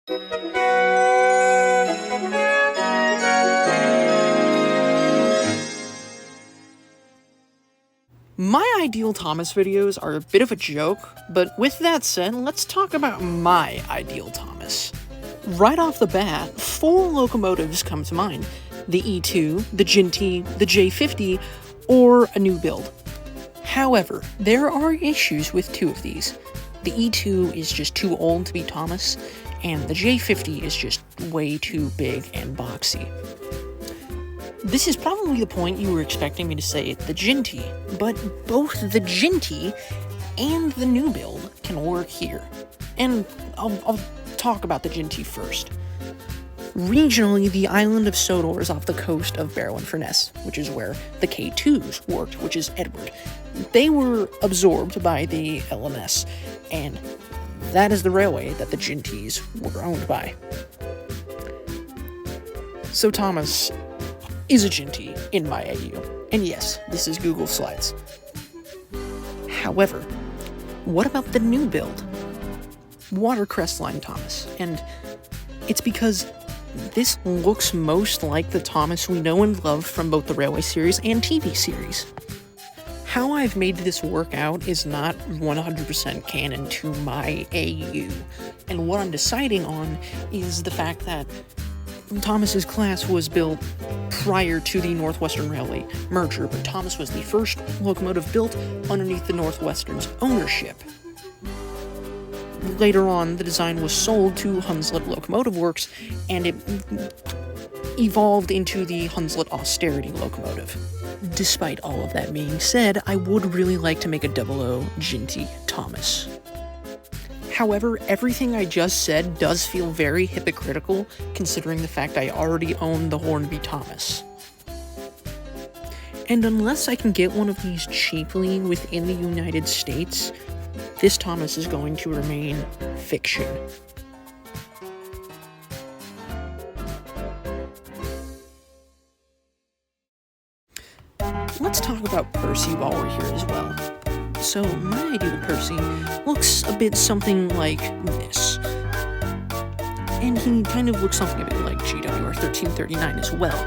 My ideal Thomas videos are a bit of a joke, but with that said, let's talk about my ideal Thomas. Right off the bat, 4 locomotives come to mind: the E2, the Ginty, the J50, or a new build. However, there are issues with 2 of these. The E2 is just too old to be Thomas, and the J50 is just way too big and boxy. This is probably the point you were expecting me to say the Ginty, but both the Ginty and the new build can work here. And I'll talk about the Ginty first. Regionally, the island of Sodor is off the coast of Barrow-in-Furness, which is where the K2s worked, which is Edward. They were absorbed by the LMS, and that is the railway that the Gintys were owned by. So Thomas is a Ginty in my AU, and yes, this is Google Slides. However, what about the new build? Watercress Line Thomas, and it's because this looks most like the Thomas we know and love from both the Railway series and TV series. How I've made this work out is not 100% canon to my AU, and what I'm deciding on is the fact that Thomas's class was built prior to the Northwestern Railway merger, but Thomas was the first locomotive built underneath the Northwestern's ownership. Later on, the design was sold to Hunslet Locomotive Works, and it evolved into the Hunslet Austerity locomotive. Despite all of that being said, I would really like to make a 00 Ginty Thomas. However, everything I just said does feel very hypocritical, considering the fact I already own the Hornby Thomas. And unless I can get one of these cheaply within the United States, this Thomas is going to remain fiction. Let's talk about Percy while we're here as well. So, my ideal Percy looks a bit something like this. And he kind of looks something a bit like GWR 1339 as well.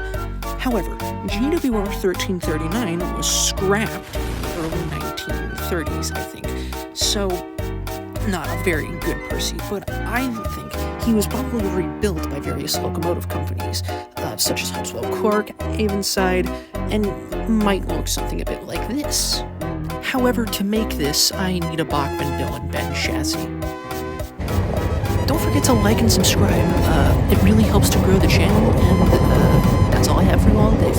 However, GWR 1339 was scrapped in the early 1930s, I think. So, not a very good Percy, but I think he was probably rebuilt by various locomotive companies, such as Hopswell Clark, Avonside, and might look something a bit like this. However, to make this, I need a Bachman Dillon bend chassis. Don't forget to like and subscribe. It really helps to grow the channel, and that's all I have for you all today,